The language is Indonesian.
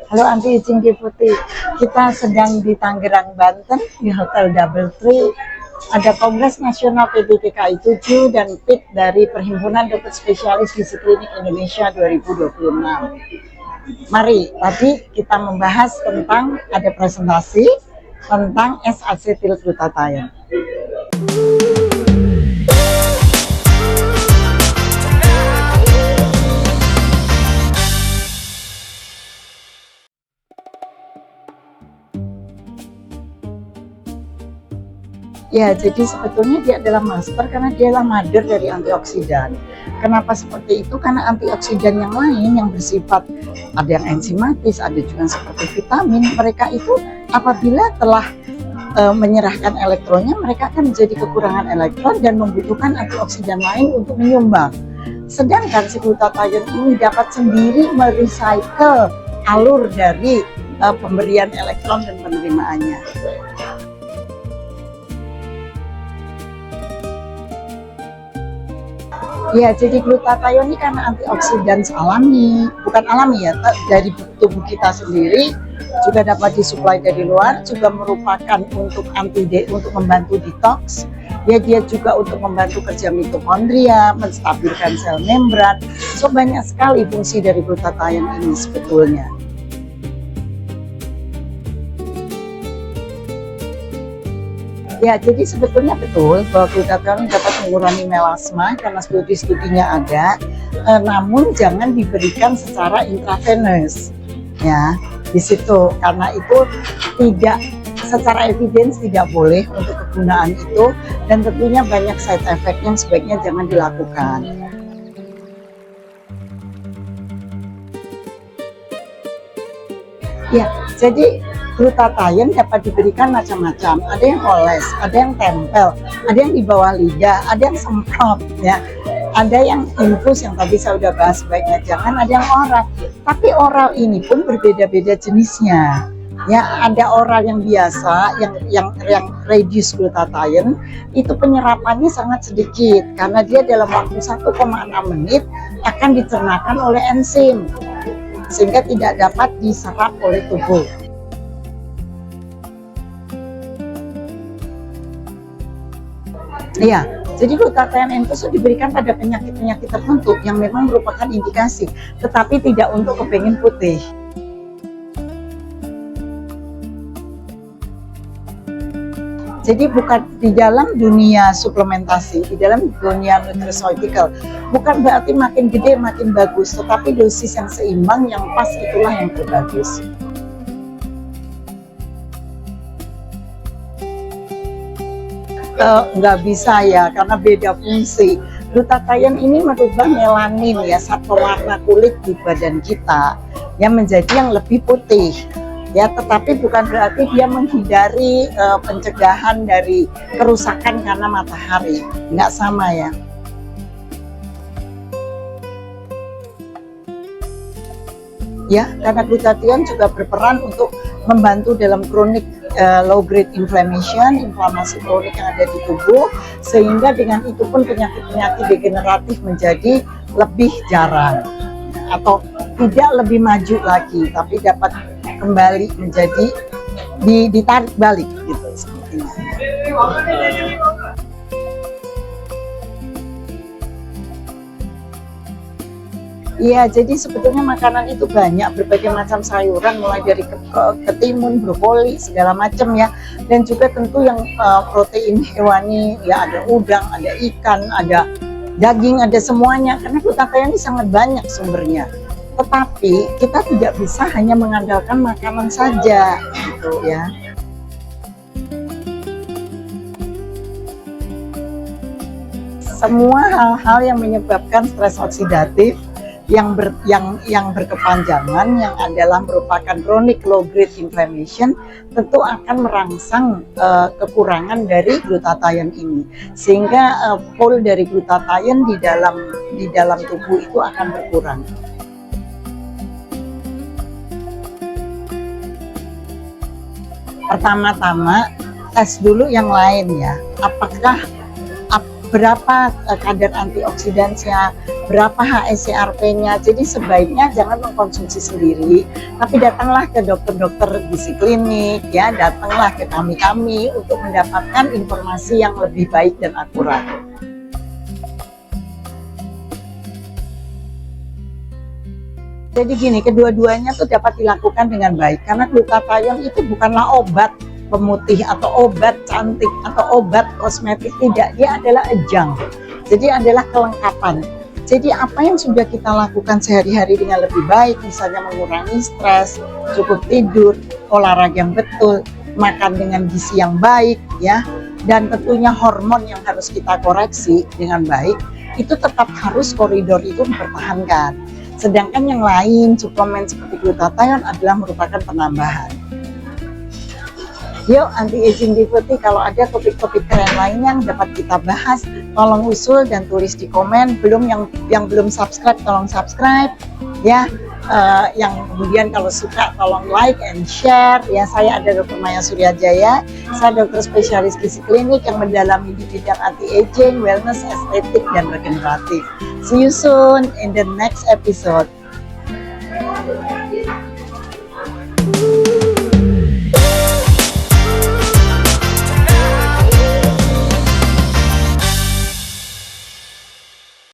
Halo Anti Icing Putih, kita sedang di Tangerang, Banten di Hotel Double Tree. Ada Kongres Nasional PDKI 7 dan PIT dari Perhimpunan Dokter Spesialis Gizi Klinik Indonesia 2026. Mari, tadi kita membahas tentang ada presentasi tentang S-asetilglutathione. Ya, jadi sebetulnya dia adalah master karena dia adalah mother dari antioksidan. Kenapa seperti itu? Karena antioksidan yang lain yang bersifat ada yang enzimatis, ada juga seperti vitamin. Mereka itu apabila telah menyerahkan elektronnya, mereka akan menjadi kekurangan elektron dan membutuhkan antioksidan lain untuk menyumbang. Sedangkan si glutathione ini dapat sendiri merecycle alur dari pemberian elektron dan penerimaannya. Ya, jadi glutathione ini karena antioksidan alami, bukan alami ya, dari tubuh kita sendiri, juga dapat disuplai dari luar, juga merupakan untuk untuk membantu detox. Ya, dia juga untuk membantu kerja mitokondria, menstabilkan sel membran. So banyak sekali fungsi dari glutathione ini sebetulnya. Ya, jadi sebetulnya betul bahwa glutathione dapat mengurangi melasma karena studi-studinya ada, namun jangan diberikan secara intravenous, ya di situ karena itu tidak secara evidence tidak boleh untuk kegunaan itu dan tentunya banyak side effect yang sebaiknya jangan dilakukan. Ya, jadi glutathione dapat diberikan macam-macam. Ada yang oles, ada yang tempel, ada yang di bawah lidah, ada yang semprot, ya. Ada yang infus yang tadi saya sudah bahas sebaiknya jangan, ada yang oral. Tapi oral ini pun berbeda-beda jenisnya. Ya, ada oral yang biasa, yang reduced glutathione itu penyerapannya sangat sedikit karena dia dalam waktu 1,6 menit akan dicernakan oleh enzim sehingga tidak dapat diserap oleh tubuh. Iya, jadi glutathione infus diberikan pada penyakit-penyakit tertentu yang memang merupakan indikasi, tetapi tidak untuk kepingin putih. Jadi bukan di dalam dunia suplementasi, di dalam dunia nutraceutical, bukan berarti makin gede makin bagus, tetapi dosis yang seimbang, yang pas itulah yang terbagus. Nggak bisa ya, karena beda fungsi. Glutathione ini merubah melanin ya, satu warna kulit di badan kita yang menjadi yang lebih putih. Ya, tetapi bukan berarti dia menghindari pencegahan dari kerusakan karena matahari, nggak sama ya. Ya, karena glutathione juga berperan untuk membantu dalam kronik low grade inflammation, inflamasi kronik yang ada di tubuh, sehingga dengan itu pun penyakit-penyakit degeneratif menjadi lebih jarang atau tidak lebih maju lagi, tapi dapat kembali menjadi ditarik balik gitu sepertinya. Iya, jadi sebetulnya makanan itu banyak, berbagai macam sayuran mulai dari ketimun, brokoli, segala macam ya, dan juga tentu yang protein hewani ya, ada udang, ada ikan, ada daging, ada semuanya karena glutathione ini sangat banyak sumbernya. Tetapi kita tidak bisa hanya mengandalkan makanan saja gitu ya. Semua hal-hal yang menyebabkan stres oksidatif yang berkepanjangan, yang adalah merupakan chronic low grade inflammation, tentu akan merangsang kekurangan dari glutathione ini, sehingga pool dari glutathione di dalam tubuh itu akan berkurang. Pertama-tama tes dulu yang lain ya, apakah berapa kadar antioksidannya, berapa HSCRP-nya. Jadi sebaiknya jangan mengkonsumsi sendiri, tapi datanglah ke dokter-dokter gizi klinik, ya, datanglah ke kami untuk mendapatkan informasi yang lebih baik dan akurat. Jadi gini, kedua-duanya tuh dapat dilakukan dengan baik, karena glutathione itu bukanlah obat pemutih atau obat cantik atau obat kosmetik, tidak, dia adalah adjunct. Jadi adalah kelengkapan. Jadi apa yang sudah kita lakukan sehari-hari dengan lebih baik, misalnya mengurangi stres, cukup tidur, olahraga yang betul, makan dengan gizi yang baik, ya, dan tentunya hormon yang harus kita koreksi dengan baik, itu tetap harus koridor itu dipertahankan. Sedangkan yang lain, suplemen seperti glutathione adalah merupakan penambahan. Yuk, anti-aging devotee, kalau ada topik-topik keren lainnya yang dapat kita bahas, tolong usul dan tulis di komen. Yang belum subscribe, tolong subscribe, ya. Yang kemudian kalau suka tolong like and share, ya. Saya ada Dr. Maya Suryajaya, saya dokter spesialis gizi klinik yang mendalami di bidang anti-aging, wellness, estetik, dan regeneratif. See you soon in the next episode.